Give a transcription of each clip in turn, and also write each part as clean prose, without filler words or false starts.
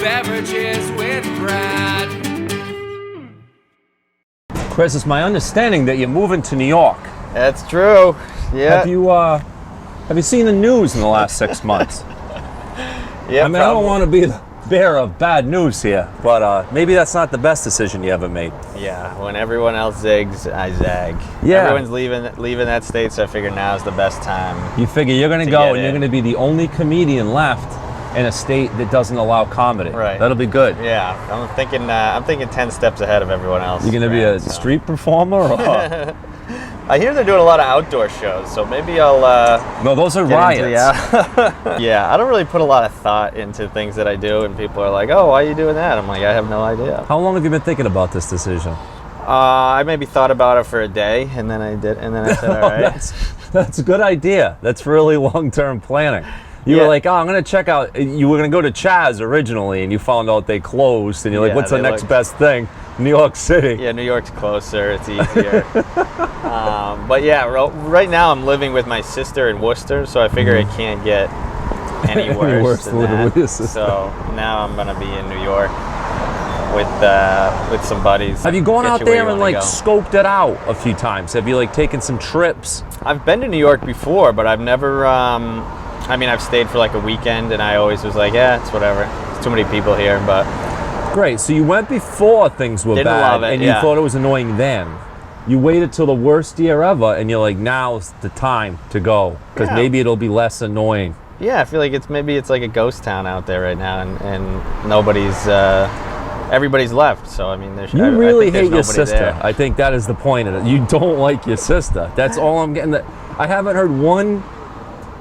Beverages with Brad. Chris, it's my understanding that you're moving to New York. That's true. Yeah. Have you seen the news in the last 6 months? Yeah. I mean, I don't want to be the bearer of bad news here, but maybe that's not the best decision you ever made. Yeah. When everyone else zigs, I zag. Yeah. Everyone's leaving that state, so I figure now's the best time. You figure you're going to go and you're going to be the only comedian left in a state that doesn't allow comedy. Right. That'll be good. Yeah. I'm thinking 10 steps ahead of everyone else. You're going to be a street performer? Or? I hear they're doing a lot of outdoor shows, so maybe I'll No, those are riots. Yeah, I don't really put a lot of thought into things that I do, and people are like, "Oh, why are you doing that?" I'm like, I have no idea. How long have you been thinking about this decision? I maybe thought about it for a day, and then I said, all right. That's a good idea. That's really long-term planning. You were like, oh, I'm going to check out. You were going to go to Chaz originally, and you found out they closed, and you're like, what's the next best thing? New York City. Yeah, New York's closer. It's easier. But yeah, right now I'm living with my sister in Worcester, so I figure it can't get any worse than that. So now I'm going to be in New York with some buddies. Have you gone out there and scoped it out a few times? Have you taken some trips? I've been to New York before, but I've never. I've stayed for a weekend, and I always was like, yeah, it's whatever. There's too many people here, but. Great. So you went before things were bad, and you thought it was annoying then. You waited till the worst year ever, and you're like, now's the time to go, because maybe it'll be less annoying. Yeah, I feel like it's like a ghost town out there right now, and nobody's. Everybody's left, so I mean, you really hate your sister. There. I think that is the point of it. You don't like your sister. That's all I'm getting. I haven't heard one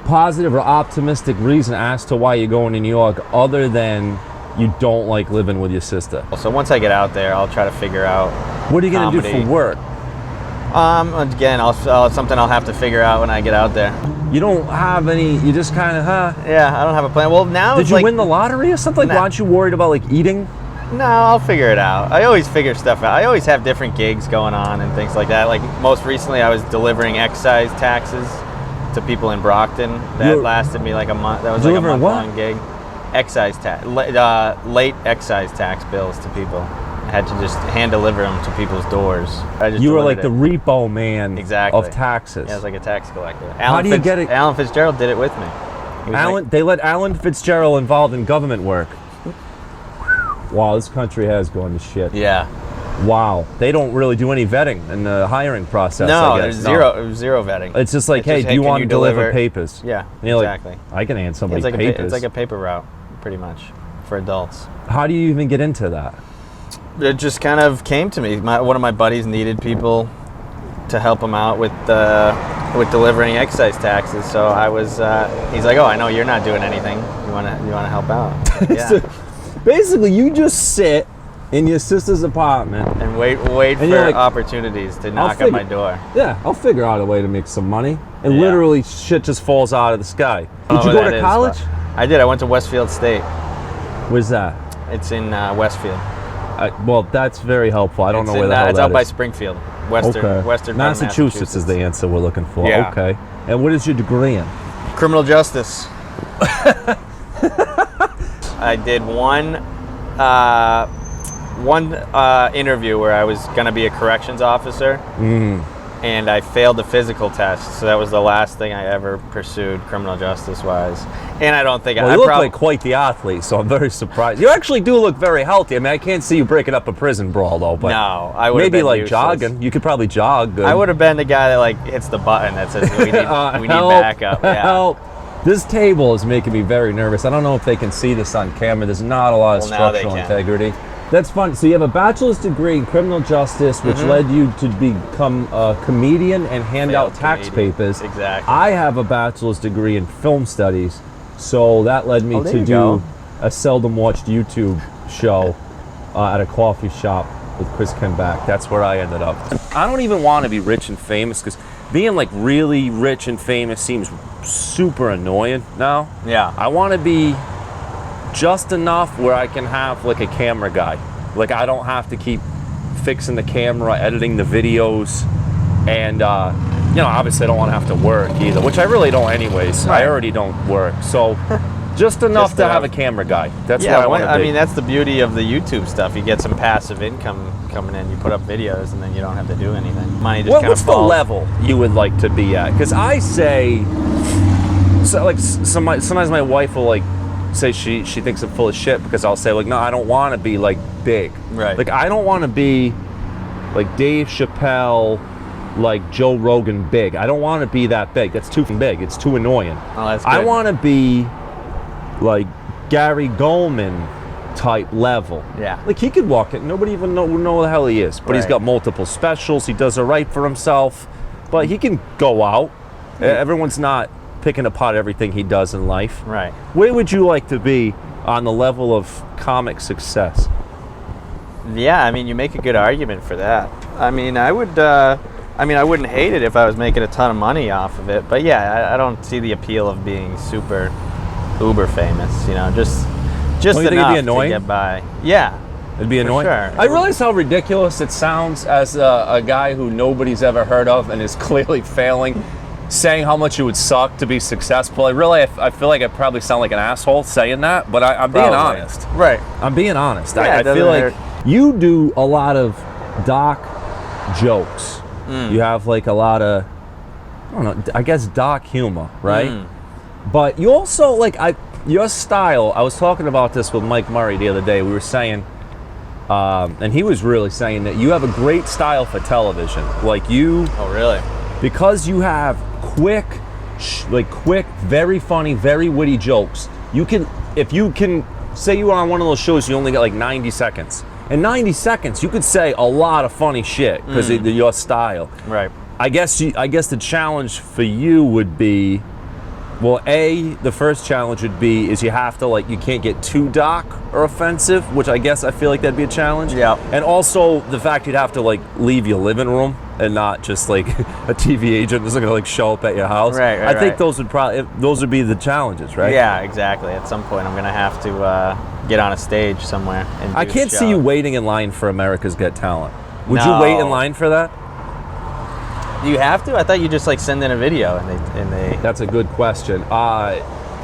positive or optimistic reason as to why you're going to New York, other than you don't like living with your sister. So once I get out there, I'll try to figure out. What are you going to do for work? Again, it's something I'll have to figure out when I get out there. You don't have any. You just kind of, Yeah, I don't have a plan. Well, now did you win the lottery or something? Aren't you worried about eating? No, I'll figure it out. I always figure stuff out. I always have different gigs going on and things like that. Like most recently, I was delivering excise taxes to people in Brockton. That lasted me like a month. That was like a month-long gig. Excise tax, late excise tax bills to people. I had to just hand deliver them to people's doors. You were like the repo man of taxes. Yeah, I was like a tax collector. How do you get it? Alan Fitzgerald did it with me. They let Alan Fitzgerald involved in government work. Wow, this country has gone to shit. Yeah. Wow, they don't really do any vetting in the hiring process. No, I guess. there's zero vetting. It's just like, hey, do you want to deliver papers? Yeah, exactly. I can hand somebody papers. It's like a paper route, pretty much, for adults. How do you even get into that? It just kind of came to me. One of my buddies needed people to help him out with delivering excise taxes. So I was. He's like, oh, I know you're not doing anything. You want to help out? Yeah. So basically, you just sit in your sister's apartment and wait for opportunities to knock on my door. Yeah, I'll figure out a way to make some money. And literally, shit just falls out of the sky. Did you go to college? I did. I went to Westfield State. Where's that? It's in Westfield. Well, that's very helpful. I don't know where the hell that is. It's out by Springfield. Western Massachusetts is the answer we're looking for. Yeah. Okay. And what is your degree in? Criminal justice. I did one interview where I was going to be a corrections officer, and I failed the physical test. So that was the last thing I ever pursued criminal justice-wise. And I don't think you look like quite the athlete, so I'm very surprised. You actually do look very healthy. I mean, I can't see you breaking up a prison brawl, though. But no, I would maybe useless. Jogging. You could probably jog good. I would have been the guy that hits the button that says we need backup. Yeah. Help. This table is making me very nervous. I don't know if they can see this on camera. There's not a lot of structural integrity. That's fun. So you have a bachelor's degree in criminal justice, which led you to become a comedian and hand out tax papers. Exactly. I have a bachelor's degree in film studies, so that led me to do a seldom watched YouTube show at a coffee shop with Chris Kinback. That's where I ended up. I don't even want to be rich and famous, because being really rich and famous seems super annoying now. Yeah. I want to be just enough where I can have a camera guy. I don't have to keep fixing the camera, editing the videos, and obviously I don't want to have to work either, which I really don't anyways. Right. I already don't work. So Just enough Just to have a enough. camera guy. That's Yeah, what I want to I be. mean, that's the beauty of the YouTube stuff. You get some passive income coming in. You put up videos, and then you don't have to do anything. Money just kind What's of the falls. level you would like to be at? Because I say, so like sometimes my wife will like say she thinks I'm full of shit because I'll say like, no, I don't want to be like big. Right. Like I don't want to be like Dave Chappelle, like Joe Rogan big. I don't want to be that big. That's too big. It's too annoying. Oh, that's good. I want to be like Gary Goldman type level. Yeah. Like he could walk it. Nobody even know who the hell he is. But he's Right. got multiple specials. He does it right for himself. But he can go out. Everyone's not picking apart everything he does in life. Right. Where would you like to be on the level of comic success? Yeah, I mean, you make a good argument for that. I mean, I wouldn't hate it if I was making a ton of money off of it. But yeah, I don't see the appeal of being super uber famous. You know, just Don't you think it'd be enough to annoying? get by. Yeah. It'd be For annoying. sure. I realize how ridiculous it sounds as a guy who nobody's ever heard of and is clearly failing, saying how much it would suck to be successful. I feel like I probably sound like an asshole saying that, but I'm being Probably. honest. Right. I'm being honest. Yeah, I it doesn't feel like hurt. you do a lot of doc jokes. Mm. You have like a lot of, I don't know, I guess doc humor, right? Mm. But you also your style. I was talking about this with Mike Murray the other day. We were saying, and he was really saying that you have a great style for television. Like you, Oh, really? because you have quick, very funny, very witty jokes. You can, if you can, say you are on one of those shows, you only got like 90 seconds. In 90 seconds, you could say a lot of funny shit because of your style. Right. I guess the challenge for you would be, well, the first challenge would be is you have to you can't get too dark or offensive, which I feel like that'd be a challenge. Yeah. And also the fact you'd have to leave your living room and not just a TV agent isn't gonna show up at your house. Right, I think right. those would be the challenges, right? Yeah, exactly. At some point, I'm gonna have to get on a stage somewhere. And I do a can't see show. you waiting in line for America's Got Talent. Would you No. wait in line for that? Do you have to? I thought you just send in a video and they. That's a good question.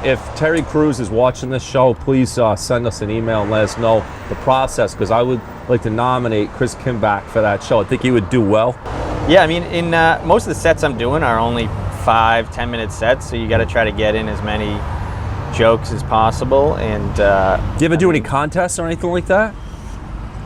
If Terry Crews is watching this show, please send us an email and let us know the process, because I would like to nominate Chris Kinback for that show. I think he would do well. Yeah, I mean, in most of the sets I'm doing are only 5-10 minute sets, so you got to try to get in as many jokes as possible. And Do you ever do any contests or anything like that?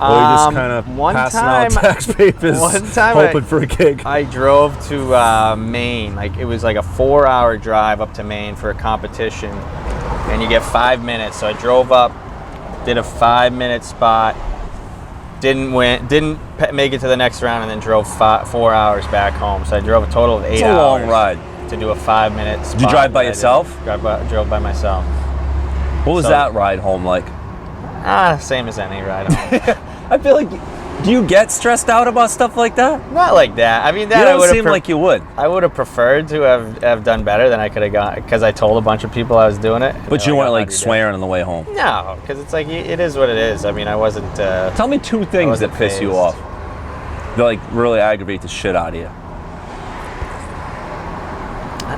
Or you just kind of one passing time- out tax papers, one time hoping for a gig? I drove to Maine. It was a 4-hour drive up to Maine for a competition, and you get 5 minutes. So I drove up, did a 5-minute spot, didn't win, didn't make it to the next round, and then drove 4 hours back home. So I drove a total of 8 It's hours. a long ride. To do a 5-minute spot. Did you drive by that I did. yourself? Drove by myself. What was So- that ride home like? Same as any ride home. I feel like, do you get stressed out about stuff like that? Not like that. I mean, that You I don't would seem like you would. I would have preferred to have done better than I could have got, because I told a bunch of people I was doing it. But you weren't "Oh, how'd you do?" swearing on the way home. No, because it's it is what it is. I mean, I wasn't. Tell me 2 things that wasn't piss you fazed. off. That really aggravate the shit out of you.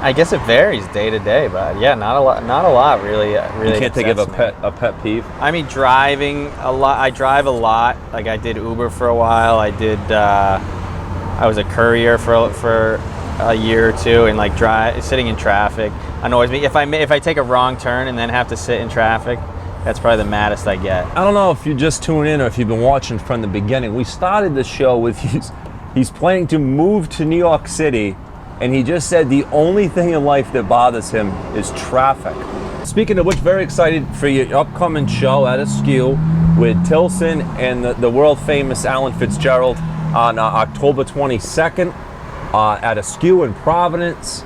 I guess it varies day to day, but yeah, not a lot really. You can't think of upsets me. a pet peeve. I mean, driving a lot. I drive a lot. I did Uber for a while. I did. I was a courier for a year or two, and sitting in traffic annoys me. If I take a wrong turn and then have to sit in traffic, that's probably the maddest I get. I don't know if you just tune in or if you've been watching from the beginning. We started the show with he's planning to move to New York City, and he just said the only thing in life that bothers him is traffic. Speaking of which, very excited for your upcoming show at Askew with Tilson and the world famous Alan Fitzgerald on October 22nd at Askew in Providence.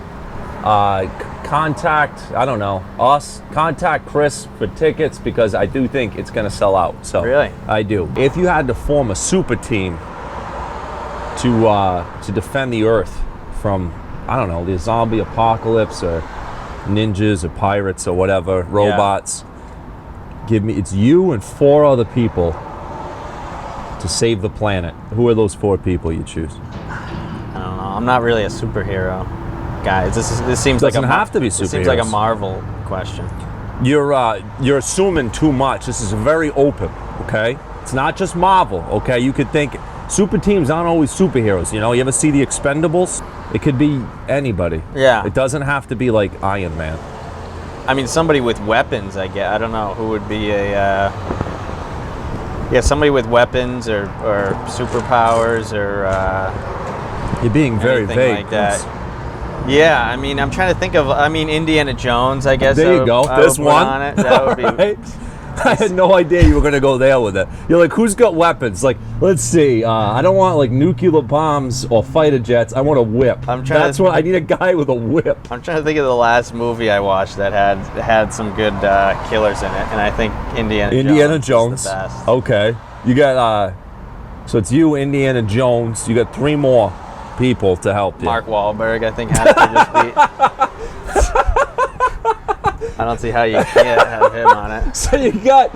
Contact Chris for tickets, because I do think it's going to sell out. So Really? I do. If you had to form a super team to defend the Earth from, I don't know, the zombie apocalypse or ninjas or pirates or whatever, robots, it's you and 4 other people to save the planet. Who are those 4 people you choose? I don't know. I'm not really a superhero guy. This seems Doesn't like have to be This seems like a superheroes. Marvel question. you're assuming too much. This is very open, okay? It's not just Marvel, okay? You could think super teams aren't always superheroes. You know, you ever see the Expendables? It could be anybody. Yeah. It doesn't have to be like Iron Man. I mean, somebody with weapons, I guess. I don't know who would be a. Somebody with weapons or superpowers or. You're being very vague. Like that. Yeah, I mean, I'm trying to think of. I mean, Indiana Jones, I guess. There you go. There's one. On it. That would be. Right? I had no idea you were going to go there with it. You're like, who's got weapons? Like, let's see. I don't want like nuclear bombs or fighter jets. I want a whip. That's what I need. A guy with a whip. I'm trying to think of the last movie I watched that had some good killers in it, and I think Indiana Jones. Is the best. Okay, you got. So it's you, Indiana Jones. You got 3 more people to help you. Mark Wahlberg, I think, has to just be. I don't see how you can't have him on it. So you got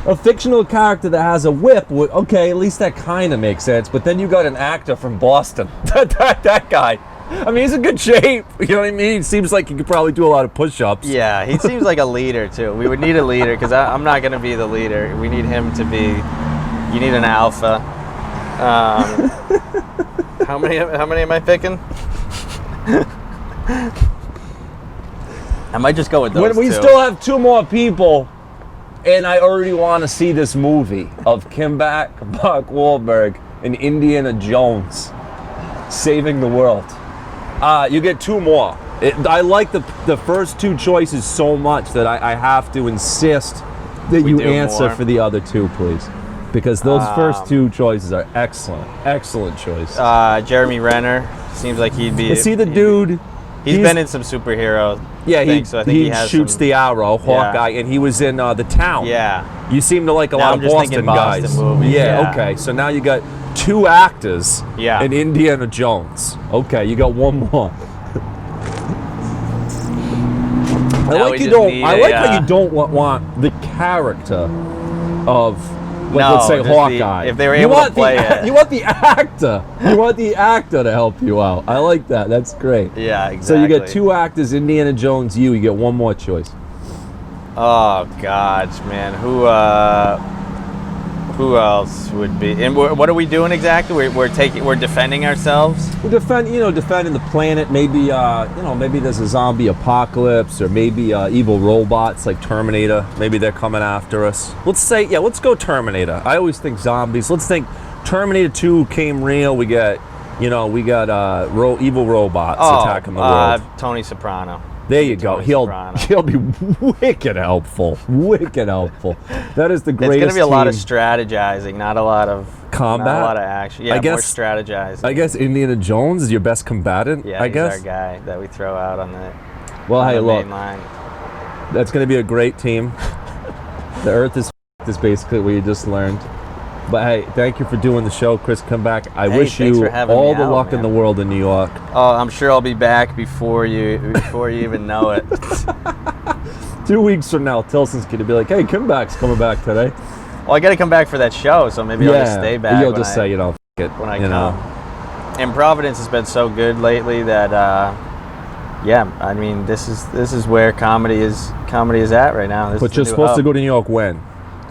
a fictional character that has a whip. Okay, at least that kind of makes sense. But then you got an actor from Boston. that guy. I mean, he's in good shape. You know what I mean? He seems like he could probably do a lot of push-ups. Yeah, he seems like a leader, too. We would need a leader, because I'm not going to be the leader. We need him to be... You need an alpha. How many am I picking? I might just go with those When we two. still have 2 more people, and I already want to see this movie of Kinback, Mark Wahlberg, and Indiana Jones saving the world. You get 2 more. I like the first 2 choices so much that I have to insist that you answer for the other 2, please. Because those first 2 choices are excellent choice. Jeremy Renner seems like he'd be. Is he the dude? He's been in some superhero. Yeah, things, so I think he shoots the arrow, Hawkeye, and he was in The Town. Yeah. You seem to like a lot of Boston guys. Movies, yeah, okay. So now you got 2 actors Yeah. and Indiana Jones. Okay, you got 1 more. I like how you don't want the character of, like, let's say Hawkeye. If they were able to play it. You want the actor. You want the actor to help you out. I like that. That's great. Yeah, exactly. So you get 2 actors, Indiana Jones, you get 1 more choice. Oh gosh, man, who else would be? And what are we doing exactly? We're defending ourselves. We're defending the planet. Maybe maybe there's a zombie apocalypse, or maybe evil robots like Terminator. Maybe they're coming after us. Let's go Terminator. I always think zombies. Let's think Terminator 2 came real. We got evil robots attacking the world. Tony Soprano. There you go. He'll be wicked helpful. That is the greatest. It's going to be a lot of strategizing, not a lot of combat. Not a lot of action. Yeah, more strategizing. I guess Indiana Jones is your best combatant. Yeah, he's our guy that we throw out on the. Well, hey, look. Main line. That's going to be a great team. The Earth is basically what you just learned. But hey, thank you for doing the show, Chris Kinback. I wish you all the luck in the world in New York. Oh, I'm sure I'll be back before you even know it. 2 weeks from now, Tilson's going to be like, "Hey, Kinback's coming back today." Well, I got to come back for that show, so maybe I'll just stay back. You'll just say, f it, when I come. And Providence has been so good lately that, I mean, this is where comedy is at right now. But you're supposed to go to New York when?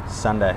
Sunday.